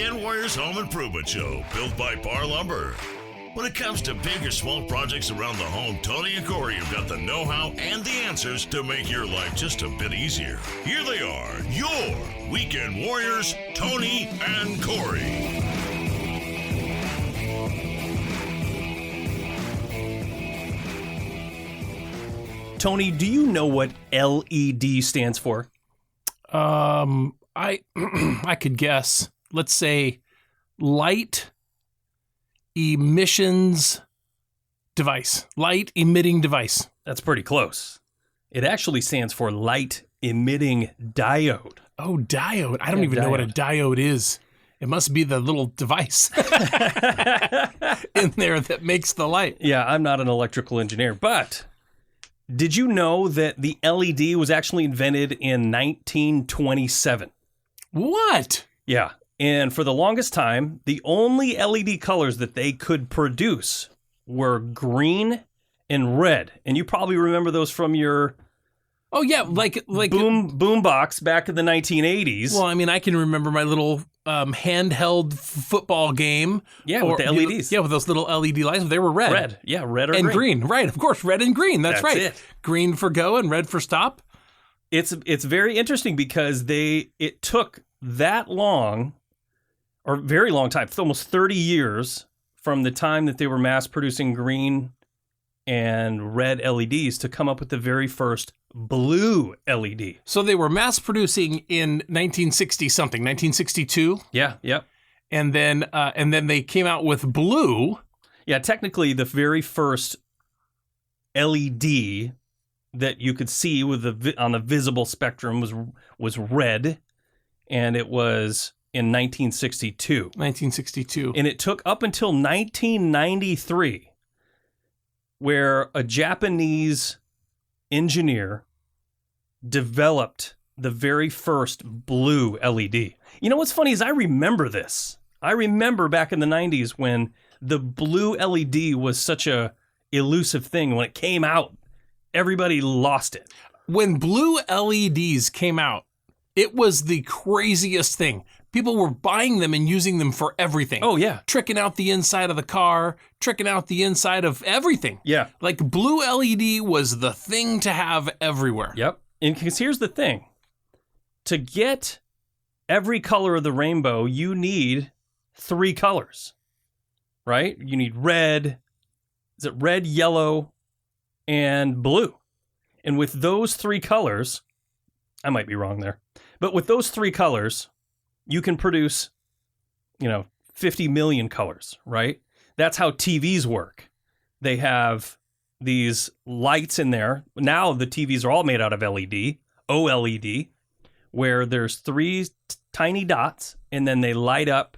Weekend Warriors Home Improvement Show, built by PARR Lumber. When it comes to big or small projects around the home, Tony and Corey have got the know-how and the answers to make your life just a bit easier. Here they are, your Weekend Warriors, Tony and Corey. Tony, do you know what LED stands for? I could guess. Let's say light emissions device. Light emitting device. That's pretty close. It actually stands for light emitting diode. Oh, diode. I don't even know what a diode is. It must be the little device in there that makes the light. Yeah, I'm not an electrical engineer, but did you know that the LED was actually invented in 1927? What? Yeah, and for the longest time, the only LED colors that they could produce were green and red. And you probably remember those from your like boom box back in the 1980s. Well, I mean, I can remember my little handheld football game. Yeah, with the LEDs. Yeah, with those little LED lights. They were red. Red, yeah, red or and green. Right, of course, red and green. That's right. It. Green for go and red for stop. It's very interesting because it took that long, or very long time, almost 30 years from the time that they were mass producing green and red LEDs to come up with the very first blue LED. So they were mass producing in 1960 something, 1962. Yeah, yep. And then they came out with blue. Yeah, technically the very first LED that you could see on the visible spectrum was red, and it was in 1962. 1962. And it took up until 1993 where a Japanese engineer developed the very first blue LED. You know what's funny is I remember this. I remember back in the 90s when the blue LED was such a elusive thing. When it came out, everybody lost it. When blue LEDs came out, it was the craziest thing. People were buying them and using them for everything. Oh, yeah. Tricking out the inside of the car, tricking out the inside of everything. Yeah. Like blue LED was the thing to have everywhere. Yep. And because here's the thing. To get every color of the rainbow, you need 3 colors, right? You need red, yellow, and blue. And with those 3 colors, I might be wrong there, but with those 3 colors, you can produce, 50 million colors, right? That's how TVs work. They have these lights in there. Now the TVs are all made out of LED, OLED, where there's 3 tiny dots, and then they light up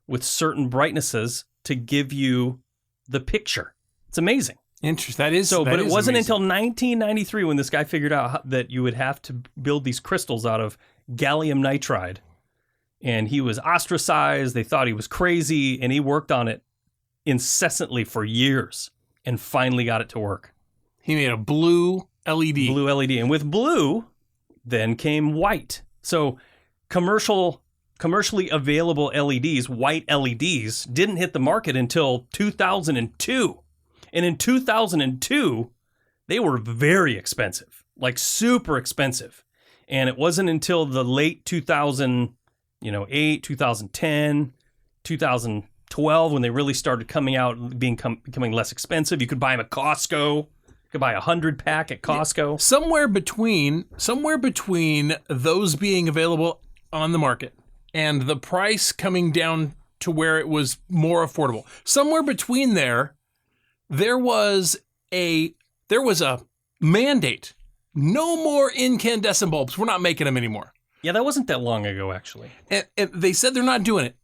with certain brightnesses to give you the picture. It's amazing. Interesting. That is so. But it wasn't amazing. until 1993 when this guy figured out that you would have to build these crystals out of gallium nitride, and he was ostracized. They thought he was crazy, and he worked on it incessantly for years, and finally got it to work. He made a blue LED. Blue LED, and with blue, then came white. So commercially available LEDs, white LEDs, didn't hit the market until 2002. And in 2002, they were very expensive, like super expensive. And it wasn't until the late 2008, 2010, 2012 when they really started coming out, becoming less expensive. You could buy them at Costco. You could buy 100-pack at Costco. Somewhere between those being available on the market and the price coming down to where it was more affordable. Somewhere between there was a mandate. No more incandescent bulbs. We're not making them anymore. Yeah, that wasn't that long ago, actually. And they said they're not doing it.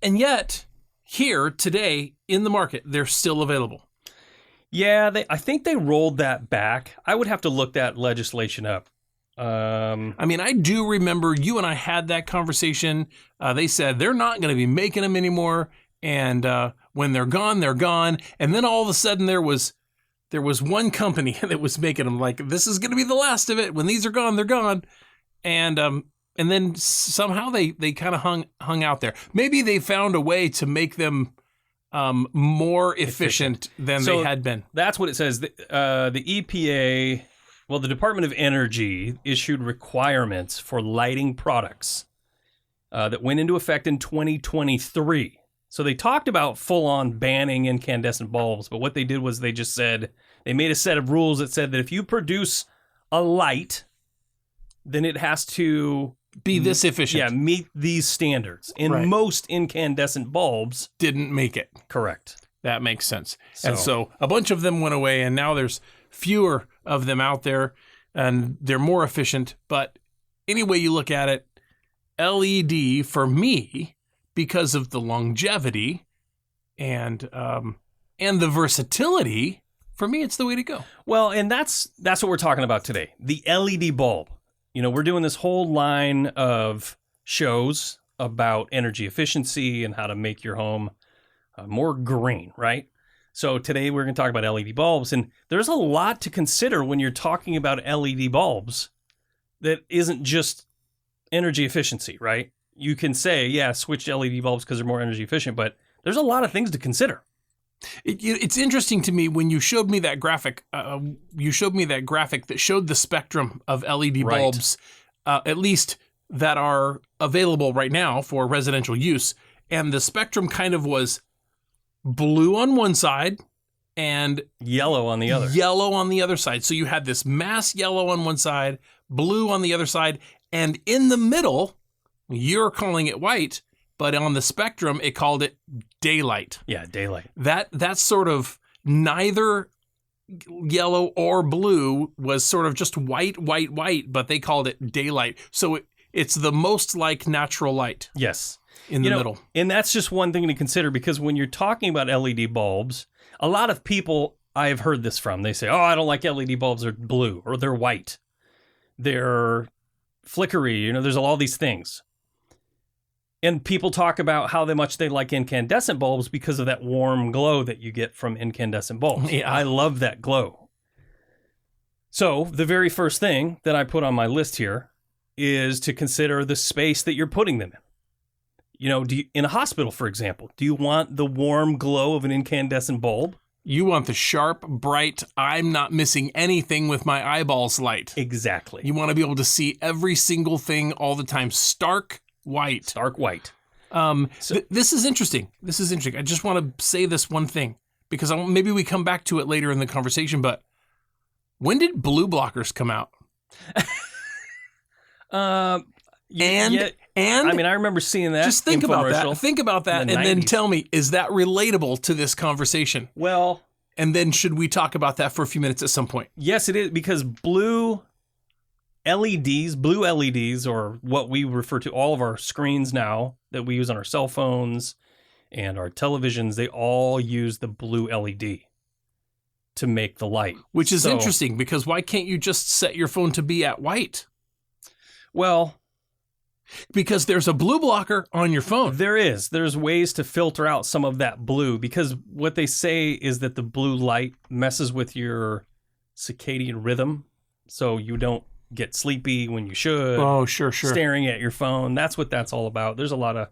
And yet, here, today, in the market, they're still available. Yeah, I think they rolled that back. I would have to look that legislation up. I mean, I do remember you and I had that conversation. They said they're not going to be making them anymore. And when they're gone, they're gone. And then all of a sudden there was one company that was making them like, this is going to be the last of it. When these are gone, they're gone. And And then somehow they kind of hung out there. Maybe they found a way to make them more efficient than they had been. That's what it says. The EPA, well, the Department of Energy issued requirements for lighting products that went into effect in 2023. So they talked about full-on banning incandescent bulbs, but what they did was they just said, they made a set of rules that said that if you produce a light, then it has to be this efficient. Yeah, meet these standards. And most incandescent bulbs didn't make it. Correct. That makes sense. And so a bunch of them went away, and now there's fewer of them out there, and they're more efficient. But any way you look at it, LED for me, because of the longevity and the versatility, for me, it's the way to go. Well, and that's what we're talking about today. The LED bulb. You know, we're doing this whole line of shows about energy efficiency and how to make your home more green, right? So today we're going to talk about LED bulbs, and there's a lot to consider when you're talking about LED bulbs that isn't just energy efficiency, right? You can say, yeah, switch to LED bulbs because they're more energy efficient, but there's a lot of things to consider. It's interesting to me when you showed me that graphic. That showed the spectrum of LED bulbs, at least that are available right now for residential use, and the spectrum kind of was blue on one side and yellow on the other. Yellow on the other side. So you had this mass yellow on one side, blue on the other side, and in the middle, you're calling it white, but on the spectrum, it called it daylight. Yeah, daylight. That's sort of neither yellow or blue, was sort of just white, but they called it daylight. So it's the most like natural light. Yes. In the middle. And that's just one thing to consider, because when you're talking about LED bulbs, a lot of people I have heard this from, they say, oh, I don't like LED bulbs, they're blue or they're white. They're flickery, there's all these things. And people talk about how much they like incandescent bulbs because of that warm glow that you get from incandescent bulbs. Yeah. I love that glow. So the very first thing that I put on my list here is to consider the space that you're putting them in. In a hospital, for example, do you want the warm glow of an incandescent bulb? You want the sharp, bright, I'm not missing anything with my eyeballs light. Exactly. You want to be able to see every single thing all the time. Stark white. Stark white. This is interesting. I just want to say this one thing, because maybe we come back to it later in the conversation, but when did blue blockers come out? I remember seeing that. Just think about that. Think about that, and then tell me, is that relatable to this conversation? Well, and then should we talk about that for a few minutes at some point? Yes, it is, because blue LEDs, or what we refer to all of our screens now that we use on our cell phones and our televisions, they all use the blue LED to make the light. Which is interesting, because why can't you just set your phone to be at white? Well, because there's a blue blocker on your phone. There's ways to filter out some of that blue, because what they say is that the blue light messes with your circadian rhythm, so you don't get sleepy when you should. Oh, sure. Staring at your phone. That's what that's all about. There's a lot of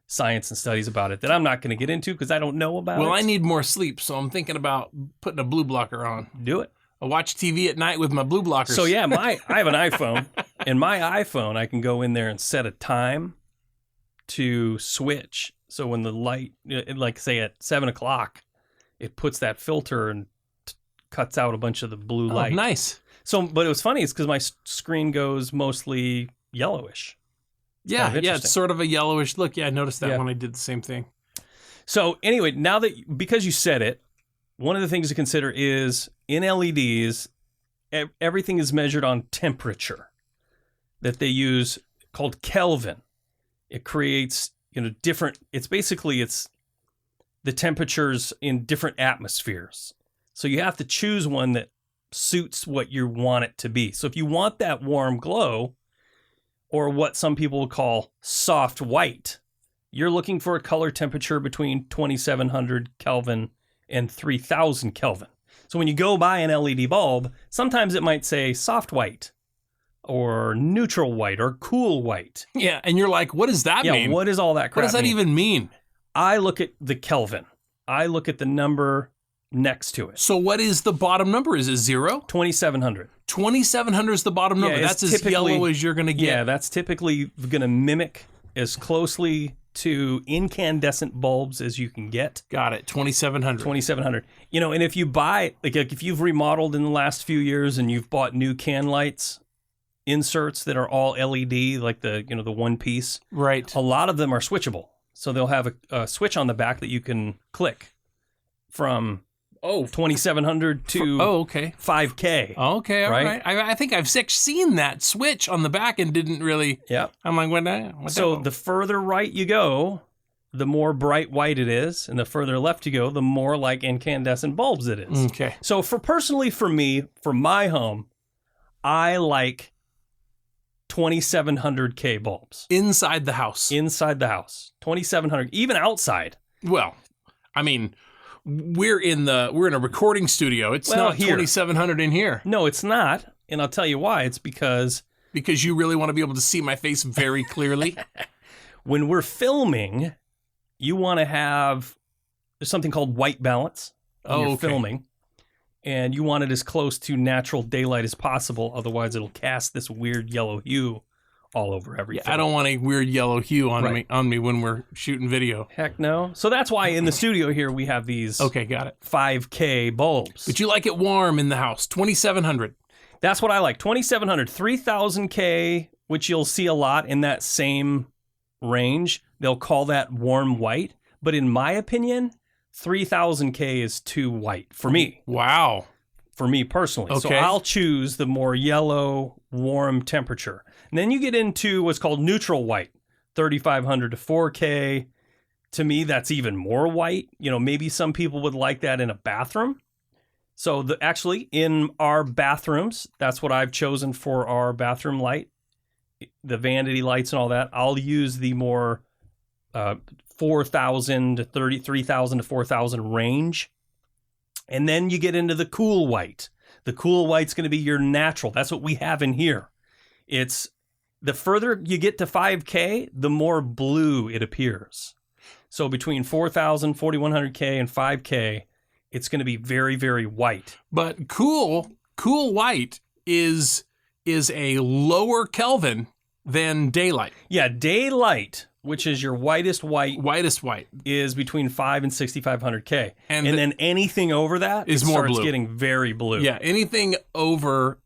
science and studies about it that I'm not going to get into because I don't know about it. Well, I need more sleep, so I'm thinking about putting a blue blocker on. Do it. I watch TV at night with my blue blockers. So yeah, I have an iPhone. And my iPhone, I can go in there and set a time to switch. So when the light, like say at 7 o'clock, it puts that filter and cuts out a bunch of the blue light. Oh, nice. So, but it was funny, it's because my screen goes mostly yellowish. Yeah, it's sort of a yellowish look. Yeah, I noticed that when I did the same thing. So anyway, because you said it, one of the things to consider is in LEDs, everything is measured on temperature that they use, called Kelvin. It creates, different, it's the temperatures in different atmospheres. So you have to choose one that suits what you want it to be. So if you want that warm glow, or what some people call soft white, you're looking for a color temperature between 2700 Kelvin and 3000 Kelvin. So when you go buy an LED bulb, sometimes it might say soft white or neutral white or cool white. Yeah, and you're like, what does that Yeah, mean? what is all that crap What does that mean? even mean? I look at the Kelvin. I look at the number next to it. So what is the bottom number? Is it 0? 2700. 2700 is the bottom number. Yeah, That's it's as typically- yellow as you're going to get. Yeah, that's typically going to mimic as closely to incandescent bulbs as you can get. Got it. 2700. 2700. You know, and if you buy, like if you've remodeled in the last few years and you've bought new can lights, inserts that are all LED, like the one piece, Right. a lot of them are switchable. So they'll have a switch on the back that you can click from 2700 to okay. 5K. Okay, all Right? right. I think I've seen that switch on the back and didn't really. Yeah. I'm like, what So the further right you go, the more bright white it is, and the further left you go, the more like incandescent bulbs it is. Okay. So for me, for my home, I like 2700K bulbs Inside the house. inside the house. 2700, even outside. Well, I mean, we're in a recording studio. It's Well, not here. 2700 in here No, it's not, and I'll tell you why. It's because because you really want to be able to see my face very clearly. when we're filming, you want to have there's something called white balance when you're okay. filming, and you want it as close to natural daylight as possible. Otherwise, it'll cast this weird yellow hue all over everything. I don't want a weird yellow hue on Right. me when we're shooting video. Heck no. So that's why in the studio here we have these Okay, got it. 5K bulbs. But you like it warm in the house. 2700. That's what I like. 2700, 3000K, which you'll see a lot in that same range. They'll call that warm white. But in my opinion, 3000K is too white for me. Wow. For me personally. So Okay. I'll choose the more yellow, warm temperature. And then you get into what's called neutral white, 3500 to 4K. To me, that's even more white. You know, maybe some people would like that in a bathroom. So actually, in our bathrooms, that's what I've chosen for our bathroom light, the vanity lights and all that. I'll use the more 4,000 to 33,000 to 4,000 range. And then you get into the cool white. The cool white's going to be your natural. That's what we have in here. It's the further you get to 5K, the more blue it appears. So between 4,000, 4,100K, and 5K, it's going to be very, very white. But cool white is a lower Kelvin than daylight. Yeah, daylight, which is your whitest white, Whitest white. is between 5 and 6,500K. And And then anything over that is it more starts blue. getting very blue. Yeah, anything over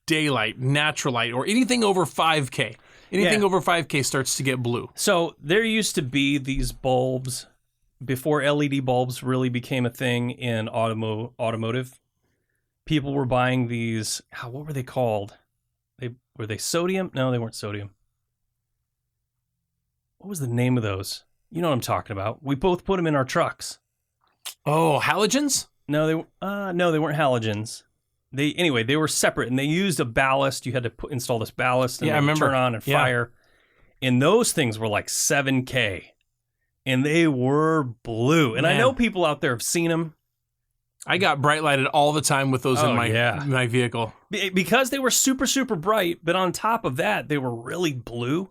daylight, natural light, or anything over 5K. Anything Yeah. over 5K starts to get blue. So there used to be these bulbs before LED bulbs really became a thing in automotive. People were buying these. What were they called? Were they sodium? No, they weren't sodium. What was the name of those? You know what I'm talking about. We both put them in our trucks. Oh, halogens? No, they weren't halogens. They were separate, and they used a ballast. You had to install this ballast and Yeah, I then remember. turn on and Yeah. fire. And those things were like 7K, and they were blue. And I Man. know people out there have seen them I got bright lighted all the time with those Oh, in yeah. my vehicle. because they were super, super bright. But on top of that, they were really blue,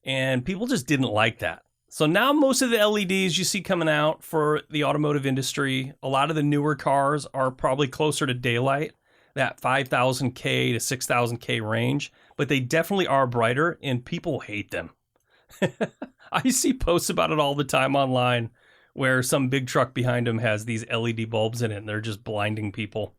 and people just didn't like that. So now most of the LEDs you see coming out for the automotive industry, a lot of the newer cars are probably closer to daylight, that 5,000K to 6,000K range, but they definitely are brighter, and people hate them. I see posts about it all the time online where some big truck behind them has these LED bulbs in it, and they're just blinding people.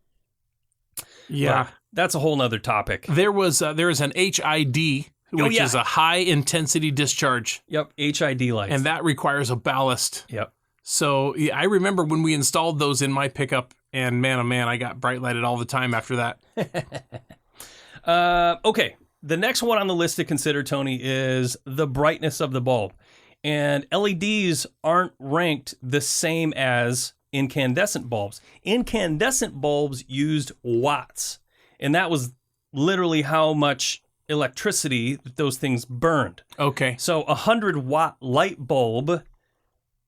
Yeah. But that's a whole nother topic. There is an HID, which yeah. is a high intensity discharge, Yep, HID lights. and that requires a ballast. Yep. So yeah, I remember when we installed those in my pickup, and man, oh man, I got bright lighted all the time after that. Okay, the next one on the list to consider, Tony, is the brightness of the bulb. And LEDs aren't ranked the same as incandescent bulbs. Incandescent bulbs used watts, and that was literally how much electricity that those things burned. Okay. So a 100-watt light bulb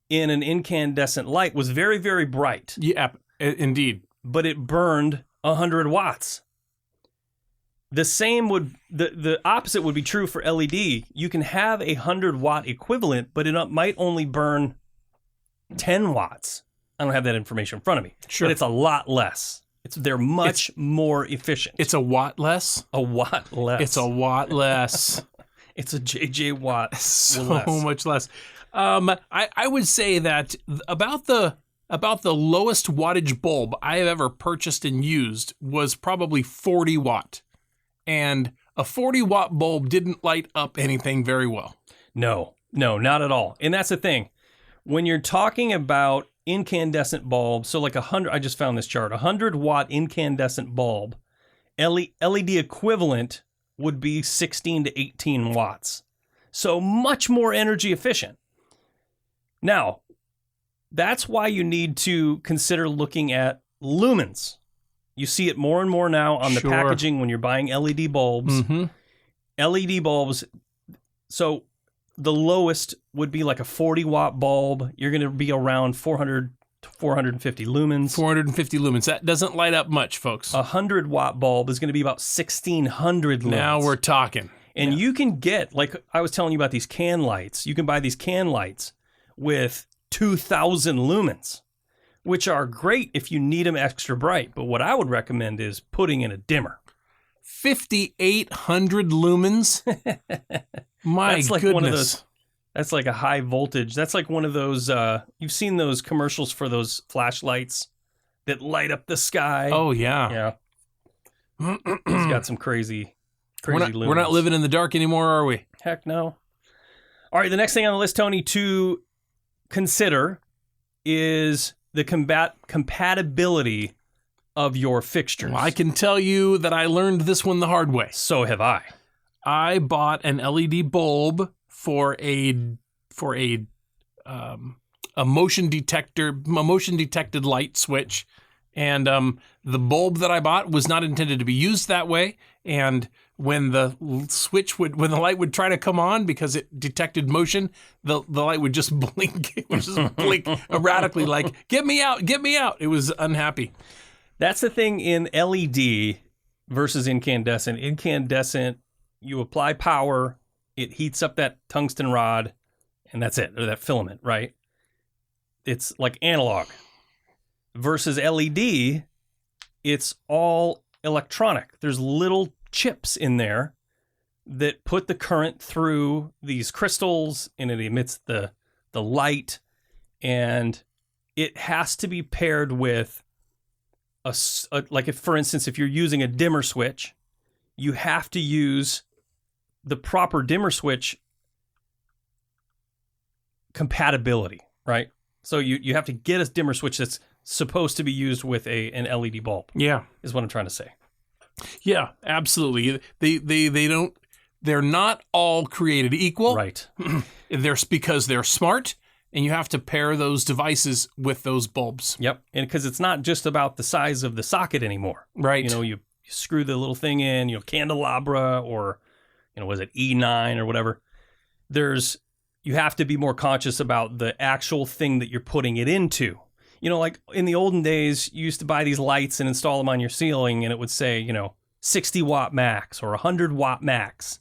in an incandescent light was very, very bright, Yeah, indeed. but it burned 100 watts. The same the opposite would be true for LED. You can have a 100-watt equivalent, but it might only burn 10 watts. I don't have that information in front of me. Sure. But it's a lot less. They're much more efficient. It's a watt less? A watt less. It's a watt less. It's a JJ watt So less. much less. I would say that about the lowest wattage bulb I have ever purchased and used was probably 40 watt. And a 40-watt bulb didn't light up anything very well. No, not at all. And that's the thing. When you're talking about incandescent bulbs, so like 100, I just found this chart, 100-watt incandescent bulb, LED equivalent would be 16 to 18 watts. So much more energy efficient. Now, that's why you need to consider looking at lumens. You see it more and more now on the Sure. packaging when you're buying LED bulbs. Mm-hmm. LED bulbs, so the lowest would be like a 40-watt bulb. You're going to be around 400 to 450 lumens. 450 lumens. That doesn't light up much, folks. A 100-watt bulb is going to be about 1,600 lumens. Now we're talking. And you can get, like I was telling you about these can lights, you can buy these can lights with 2,000 lumens, which are great if you need them extra bright. But what I would recommend is putting in a dimmer. 5,800 lumens? My That's like goodness. one of those. That's like a high voltage. That's like one of those. You've seen those commercials for those flashlights that light up the sky. Oh, yeah. Yeah. It's got some crazy lumens. We're not living in the dark anymore, are we? Heck no. All right, the next thing on the list, Tony, to consider is the compatibility of your fixtures. Well, I can tell you that I learned this one the hard way. So have I. I bought an LED bulb for a motion detected light switch, and the bulb that I bought was not intended to be used that way. And when the light would try to come on because it detected motion, the light would just blink. It would just blink erratically, like "Get me out! Get me out!" It was unhappy. That's the thing in LED versus incandescent. Incandescent, you apply power, it heats up that tungsten rod, and that's it, or that filament, right? It's like analog. Versus LED, it's all electronic. There's little chips in there that put the current through these crystals, and it emits the light, and it has to be paired with like if, for instance, if you're using a dimmer switch, you have to use the proper dimmer switch compatibility, right? So you have to get a dimmer switch that's supposed to be used with an LED bulb. Yeah, is what I'm trying to say. Yeah, absolutely. They're not all created equal. Right. Because they're smart, and you have to pair those devices with those bulbs. Yep. And because it's not just about the size of the socket anymore. Right. You screw the little thing in, candelabra, or, was it E9 or whatever? You have to be more conscious about the actual thing that you're putting it into. Like in the olden days, you used to buy these lights and install them on your ceiling, and it would say, 60 watt max or 100 watt max.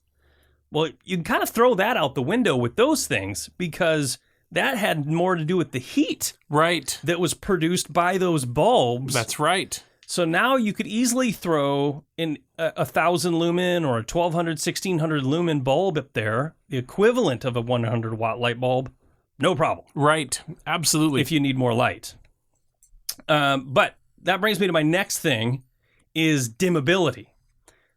Well, you can kind of throw that out the window with those things, because that had more to do with the heat right that was produced by those bulbs. That's right. So now you could easily throw in a 1,000 lumen or a 1,200, 1,600 lumen bulb up there, the equivalent of a 100 watt light bulb, no problem. Right. Absolutely. If you need more light. But that brings me to my next thing, is dimmability.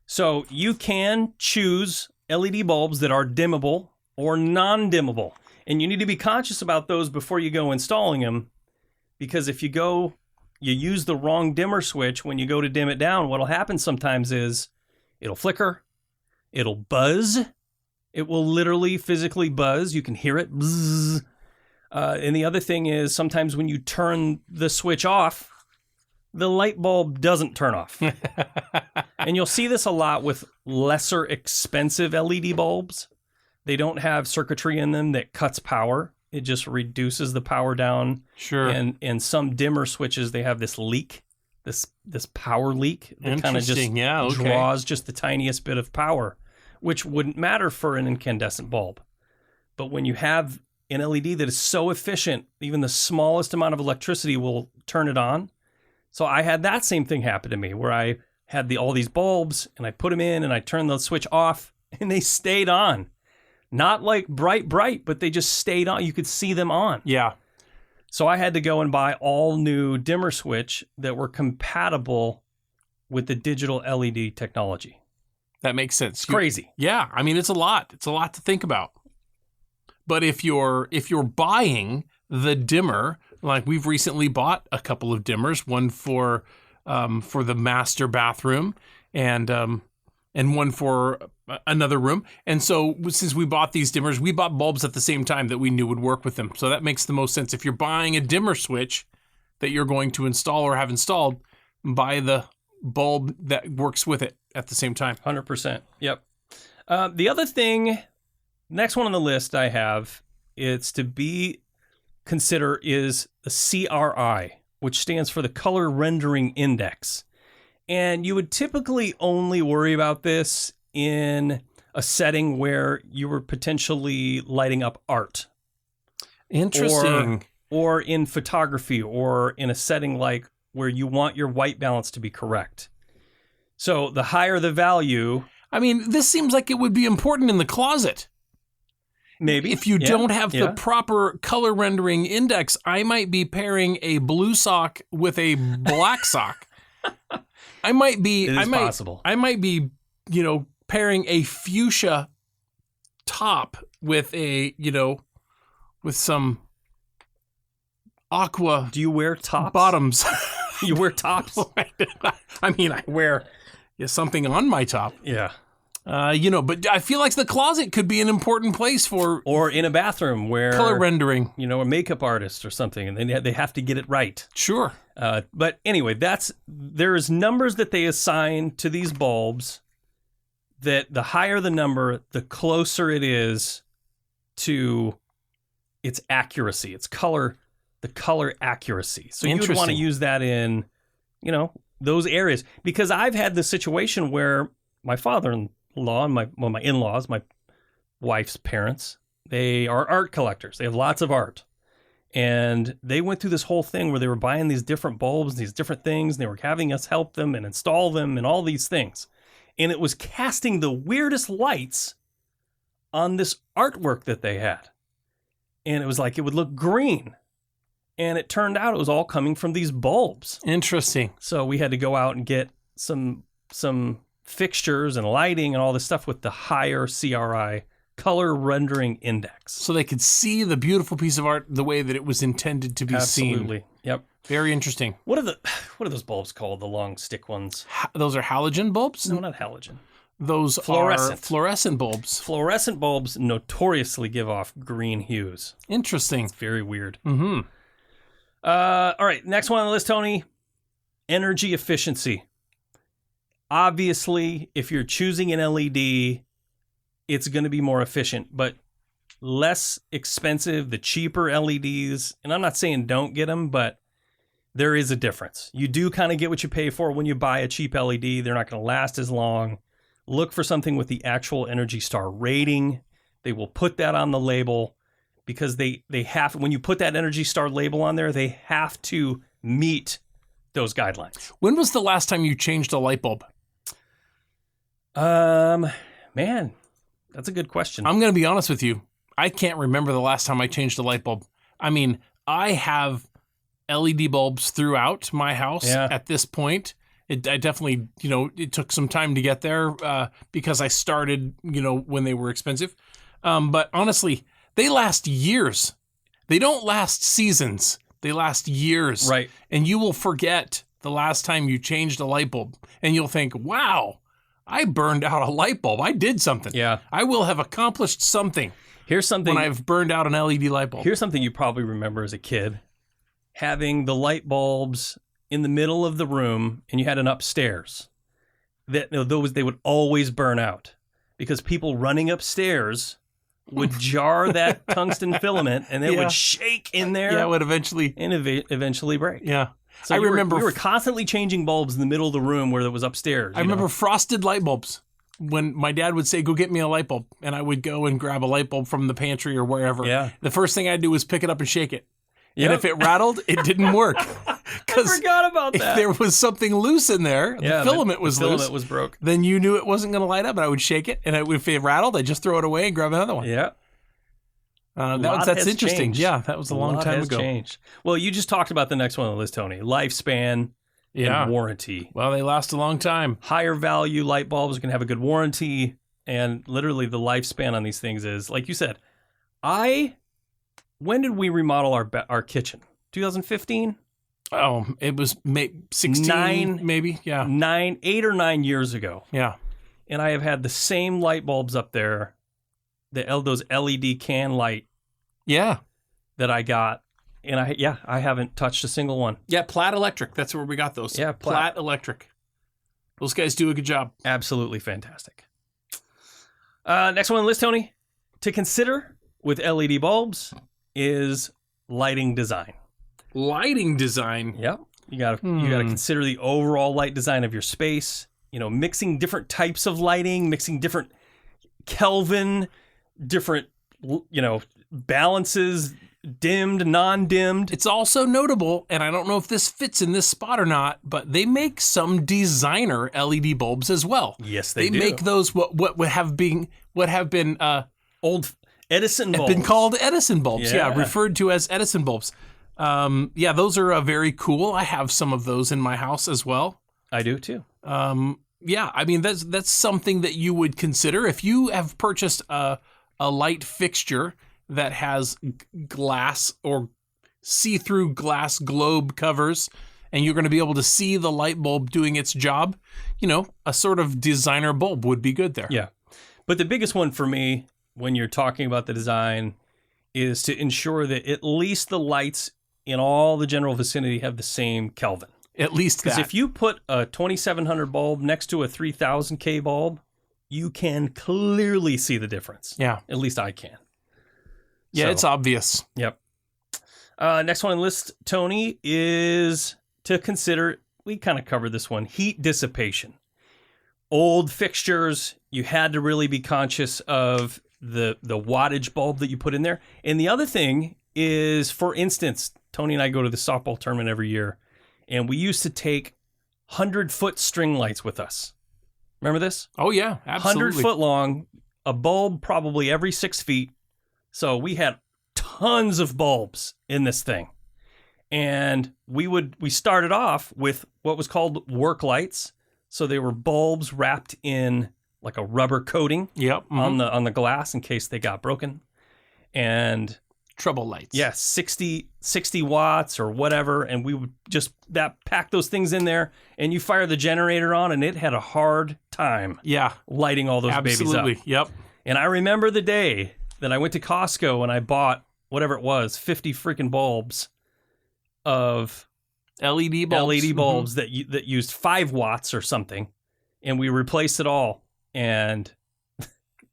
So you can choose LED bulbs that are dimmable or non-dimmable. And you need to be conscious about those before you go installing them, because if you use the wrong dimmer switch when you go to dim it down, what'll happen sometimes is it'll flicker, it'll buzz, it will literally physically buzz. You can hear it buzz. And the other thing is, sometimes when you turn the switch off, the light bulb doesn't turn off. And you'll see this a lot with lesser expensive LED bulbs. They don't have circuitry in them that cuts power. It just reduces the power down. Sure. And some dimmer switches, they have this leak this power leak that kind of just draws just the tiniest bit of power, which wouldn't matter for an incandescent bulb. But when you have an LED that is so efficient, even the smallest amount of electricity will turn it on. So I had that same thing happen to me where I had all these bulbs and I put them in and I turned the switch off and they stayed on. Not like bright, but they just stayed on. You could see them on. Yeah. So I had to go and buy all new dimmer switch that were compatible with the digital LED technology. That makes sense. It's crazy. Yeah. I mean, it's a lot. It's a lot to think about. But if you're buying the dimmer, like we've recently bought a couple of dimmers, one for the master bathroom and one for another room. And so since we bought these dimmers, we bought bulbs at the same time that we knew would work with them. So that makes the most sense. If you're buying a dimmer switch that you're going to install or have installed, buy the bulb that works with it at the same time. 100%. Yep. The other thing, next one on the list I have, it's to be consider is the CRI, which stands for the Color Rendering Index. And you would typically only worry about this in a setting where you were potentially lighting up art. Interesting. Or in photography, or in a setting like where you want your white balance to be correct. So the higher the value... I mean, this seems like it would be important in the closet. Maybe. If you don't have the proper color rendering index, I might be pairing a blue sock with a black sock. I might be possible. I might be, pairing a fuchsia top with with some aqua. Do you wear tops? Bottoms. You wear tops? I mean, I wear something on my top. Yeah. But I feel like the closet could be an important place for... Or in a bathroom where... Color rendering. A makeup artist or something, and they have to get it right. Sure. But anyway, there's numbers that they assign to these bulbs that the higher the number, the closer it is to its accuracy, the color accuracy. So you would want to use that in, those areas. Because I've had the situation where my father-in-law and my in-laws, my wife's parents, they are art collectors. They have lots of art. And they went through this whole thing where they were buying these different bulbs, these different things, and they were having us help them and install them and all these things. And it was casting the weirdest lights on this artwork that they had. And it was like it would look green. And it turned out it was all coming from these bulbs. Interesting. So we had to go out and get some fixtures and lighting and all this stuff with the higher CRI, Color Rendering Index. So they could see the beautiful piece of art the way that it was intended to be seen. Absolutely. Yep. Very interesting. What are those bulbs called? The long stick ones? Those are halogen bulbs? No, not halogen. Those are fluorescent bulbs. Fluorescent bulbs notoriously give off green hues. Interesting. It's very weird. Mm-hmm. All right, next one on the list, Tony. Energy efficiency. Obviously, if you're choosing an LED, it's going to be more efficient, but less expensive, the cheaper LEDs, and I'm not saying don't get them, but there is a difference. You do kind of get what you pay for when you buy a cheap LED. They're not going to last as long. Look for something with the actual Energy Star rating. They will put that on the label because they have, when you put that Energy Star label on there, they have to meet those guidelines. When was the last time you changed a light bulb? Man, that's a good question. I'm going to be honest with you. I can't remember the last time I changed a light bulb. I mean, I have LED bulbs throughout my house at this point. I definitely, it took some time to get there because I started, when they were expensive. But honestly, they last years. They don't last seasons. They last years. Right. And you will forget the last time you changed a light bulb. And you'll think, wow, I burned out a light bulb. I did something. Yeah. I will have accomplished something. Here's something. When I've burned out an LED light bulb. Here's something you probably remember as a kid. Having the light bulbs in the middle of the room, and you had an upstairs. They would always burn out because people running upstairs would jar that tungsten filament, and it would shake in there. Yeah, it would eventually break. Yeah. So I remember we were constantly changing bulbs in the middle of the room where it was upstairs. I remember frosted light bulbs. When my dad would say, go get me a light bulb, and I would go and grab a light bulb from the pantry or wherever. Yeah. The first thing I'd do was pick it up and shake it. Yep. And if it rattled, it didn't work. I forgot about if that. there was something loose in there, Yeah, the filament was loose. The filament was broke. Then you knew it wasn't going to light up, and I would shake it. And if it rattled, I'd just throw it away and grab another one. Yeah. That's interesting. Changed. Yeah, that was a long time ago. Changed. Well, you just talked about the next one on the list, Tony. Lifespan and warranty. Well, they last a long time. Higher value light bulbs can have a good warranty, and literally the lifespan on these things is, like you said, when did we remodel our kitchen? 2015? Oh, it was 16, maybe? Yeah. 8 or 9 years ago. Yeah. And I have had the same light bulbs up there, those LED can light that I got. And I haven't touched a single one. Yeah, Platt Electric. That's where we got those. Yeah, Platt Electric. Those guys do a good job. Absolutely fantastic. Next one on the list, Tony, to consider with LED bulbs is lighting design. Lighting design. Yep. You gotta consider the overall light design of your space. Mixing different types of lighting, mixing different Kelvin, different balances, dimmed, non-dimmed. It's also notable, and I don't know if this fits in this spot or not, but they make some designer LED bulbs as well. Yes, they do. They make those what have been old Edison bulbs. Have been called Edison bulbs. Yeah. Yeah, referred to as Edison bulbs. Those are very cool. I have some of those in my house as well. I do too. That's something that you would consider if you have purchased a light fixture that has glass or see-through glass globe covers, and you're going to be able to see the light bulb doing its job. A sort of designer bulb would be good there. Yeah. But the biggest one for me when you're talking about the design is to ensure that at least the lights in all the general vicinity have the same Kelvin. At least that. Because if you put a 2700 bulb next to a 3000 K bulb, you can clearly see the difference. Yeah. At least I can. Yeah, it's obvious. Yep. Next one on the list, Tony, is to consider, we kind of covered this one, heat dissipation. Old fixtures, you had to really be conscious of the wattage bulb that you put in there. And the other thing is, for instance, Tony and I go to the softball tournament every year, and we used to take 100-foot string lights with us. Remember this? Oh, yeah, absolutely. 100-foot long, a bulb probably every 6 feet. So we had tons of bulbs in this thing. And we started off with what was called work lights. So they were bulbs wrapped in like a rubber coating on the glass in case they got broken. And trouble lights. Yeah, 60 watts or whatever, and we would just pack those things in there, and you fire the generator on, and it had a hard time lighting all those babies up. Absolutely, yep. And I remember the day that I went to Costco and I bought whatever it was, 50 freaking bulbs of LED bulbs that used 5 watts or something, and we replaced it all, and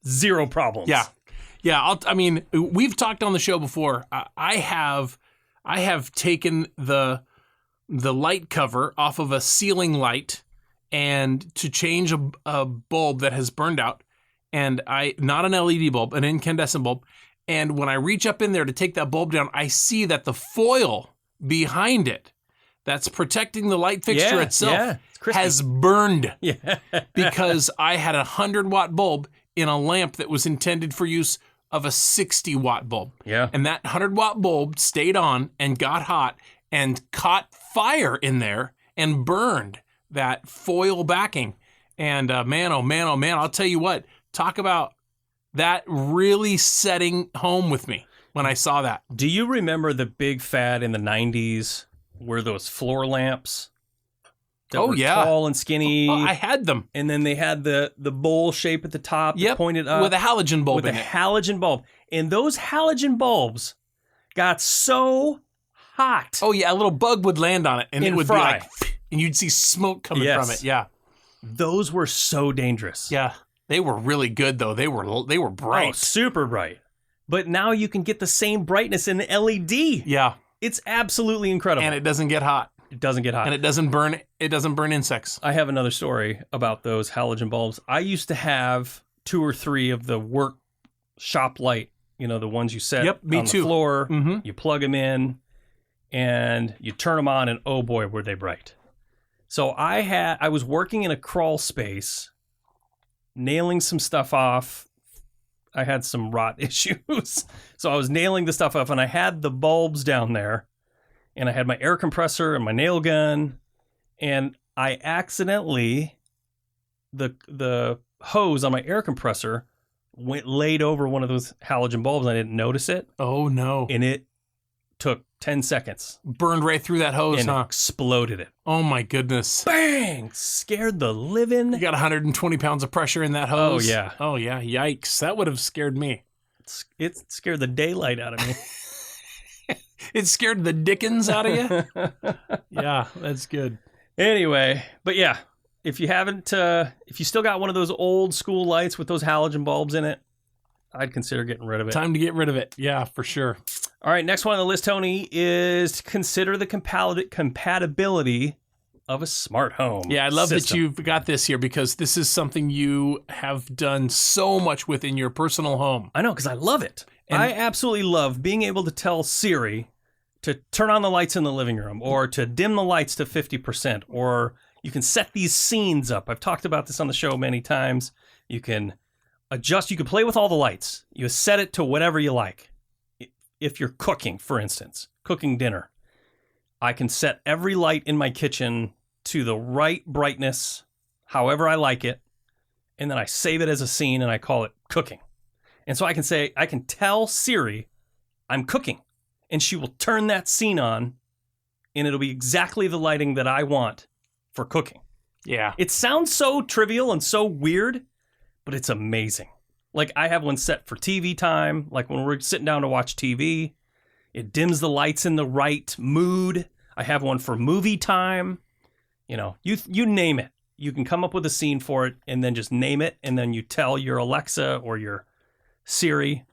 zero problems. Yeah. Yeah, we've talked on the show before. I have taken the light cover off of a ceiling light and to change a bulb that has burned out, and not an LED bulb, an incandescent bulb. And when I reach up in there to take that bulb down, I see that the foil behind it that's protecting the light fixture itself has burned because I had a 100-watt bulb in a lamp that was intended for use of a 60-watt bulb. Yeah. And that 100-watt bulb stayed on and got hot and caught fire in there and burned that foil backing. And man, I'll tell you what, talk about that really setting home with me when I saw that. Do you remember the big fad in the 90s where those floor lamps that were tall and skinny? I had them. And then they had the bowl shape at the top that pointed up. With a halogen bulb in it. With a halogen bulb. And those halogen bulbs got so hot. Oh, yeah, a little bug would land on it. And it would be like, and you'd see smoke coming from it. Yeah. Those were so dangerous. Yeah. They were really good, though. They were bright. Oh, super bright. But now you can get the same brightness in the LED. Yeah. It's absolutely incredible. And it doesn't get hot. It doesn't get hot. And it doesn't burn insects. I have another story about those halogen bulbs. I used to have 2 or 3 of the work shop light, the ones you set on the floor. Mm-hmm. You plug them in and you turn them on, and oh boy, were they bright. So I was working in a crawl space, nailing some stuff off. I had some rot issues. So I was nailing the stuff off, and I had the bulbs down there, and I had my air compressor and my nail gun, and I accidentally, the hose on my air compressor laid over one of those halogen bulbs, and I didn't notice it. Oh, no. And it took 10 seconds. Burned right through that hose, and exploded it. Oh, my goodness. Bang! Scared the living. You got 120 pounds of pressure in that hose? Oh, yeah. Oh, yeah. Yikes. That would have scared me. It scared the daylight out of me. It scared the dickens out of you? Yeah, that's good. Anyway, but yeah, if you still got one of those old school lights with those halogen bulbs in it, I'd consider getting rid of it. Time to get rid of it. Yeah, for sure. All right, next one on the list, Tony, is to consider the compatibility of a smart home. Yeah, I love system. that you've got this here, because this is something you have done so much with in your personal home. I know, because I love it. And I absolutely love being able to tell Siri to turn on the lights in the living room, or to dim the lights to 50%, or you can set these scenes up. I've talked about this on the show many times. You can adjust, you can play with all the lights. You set it to whatever you like. If you're cooking, for instance, cooking dinner, I can set every light in my kitchen to the right brightness, however I like it, and then I save it as a scene and I call it cooking. And so I can tell Siri I'm cooking, and she will turn that scene on, and it'll be exactly the lighting that I want for cooking. Yeah. It sounds so trivial and so weird, but it's amazing. Like, I have one set for TV time. Like, when we're sitting down to watch TV, it dims the lights in the right mood. I have one for movie time. You name it. You can come up with a scene for it and then just name it, and then you tell your Alexa or your Siri,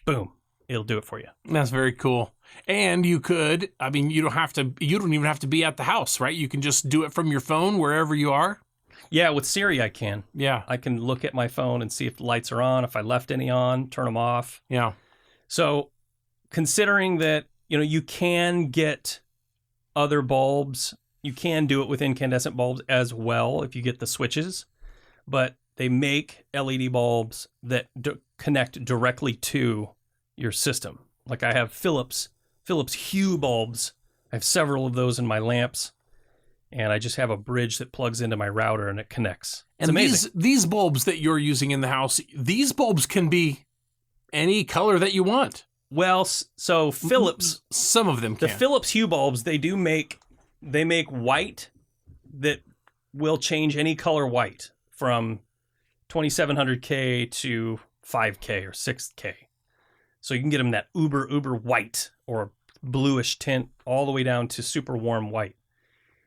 boom, it'll do it for you. That's very cool. And you could, you don't even have to be at the house, right? You can just do it from your phone wherever you are. Yeah, with Siri I can. Yeah. I can look at my phone and see if the lights are on, if I left any on, turn them off. Yeah. So considering that, you can get other bulbs, you can do it with incandescent bulbs as well if you get the switches, but they make LED bulbs that connect directly to your system. Like, I have Philips Hue bulbs. I have several of those in my lamps. And I just have a bridge that plugs into my router and it connects. It's amazing. These bulbs that you're using in the house, these bulbs can be any color that you want. Well, so Philips, some of them can. The Philips Hue bulbs, they make white that will change any color white from 2700K to 5K or 6K. So you can get them that uber white or bluish tint all the way down to super warm white.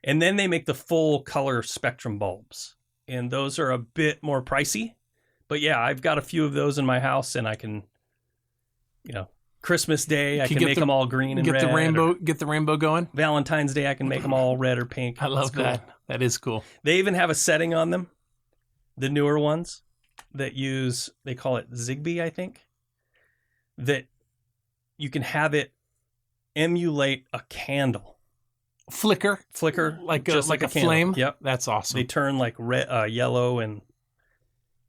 And then they make the full color spectrum bulbs. And those are a bit more pricey. But yeah, I've got a few of those in my house, and I can, Christmas Day, I can make them all green and red. Get the rainbow going. Valentine's Day, I can make them all red or pink. I love that. That is cool. They even have a setting on them, the newer ones, that they call it Zigbee, I think, that you can have it emulate a candle. Flicker, like a flame. Yep, that's awesome. They turn like red, yellow, and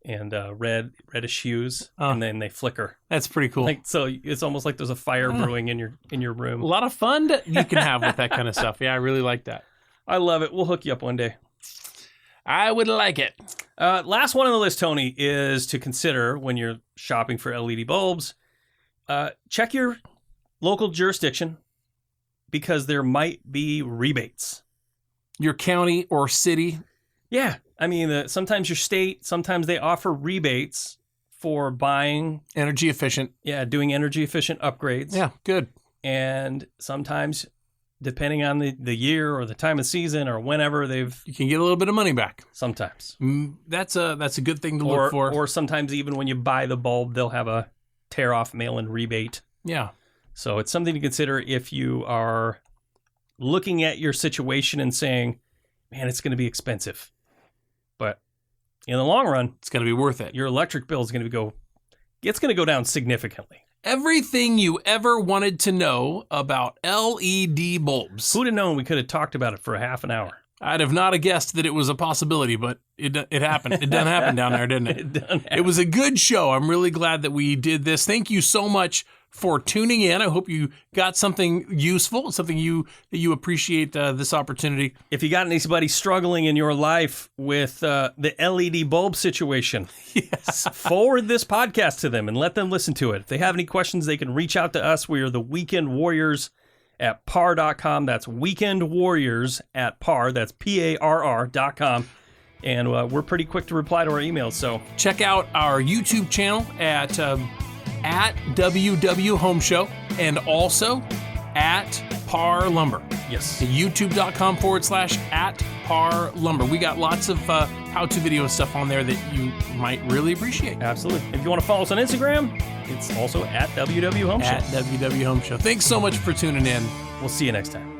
reddish hues, and then they flicker. That's pretty cool. So it's almost like there's a fire brewing in your room. A lot of fun you can have with that kind of stuff. Yeah, I really like that. I love it. We'll hook you up one day. I would like it. Last one on the list, Tony, is to consider when you're shopping for LED bulbs. Check your local jurisdiction, because there might be rebates. Your county or city. Yeah. Sometimes your state, sometimes they offer rebates for buying. Energy efficient. Yeah, doing energy efficient upgrades. Yeah, good. And sometimes, depending on the year or the time of season or whenever you can get a little bit of money back. Sometimes. That's a good thing to look for. Or sometimes even when you buy the bulb, they'll have a tear off mail-in rebate. Yeah. So it's something to consider if you are looking at your situation and saying, man, it's going to be expensive. But in the long run, It's going to be worth it. your electric bill is going to go down significantly. Everything you ever wanted to know about LED bulbs. Who'd have known we could have talked about it for a half an hour? I'd have not have guessed that it was a possibility, but it happened. It done happen down there, didn't it? It was a good show. I'm really glad that we did this. Thank you so much for tuning in. I hope you got something useful, something that you appreciate this opportunity. If you got anybody struggling in your life with the LED bulb situation, Yes. forward this podcast to them and let them listen to it. If they have any questions, they can reach out to us. We are the Weekend Warriors at PARR.com. That's Weekend Warriors at PARR. That's PARR.com. And we're pretty quick to reply to our emails. So Check out our YouTube channel at WW Home Show and also at PARR Lumber. yes, YouTube.com/at PARR Lumber. We got lots of how-to video and stuff on there that you might really appreciate. absolutely. If you want to follow us on Instagram, it's also at WW Home Show. At WW Home Show. Thanks so much for tuning in. We'll see you next time.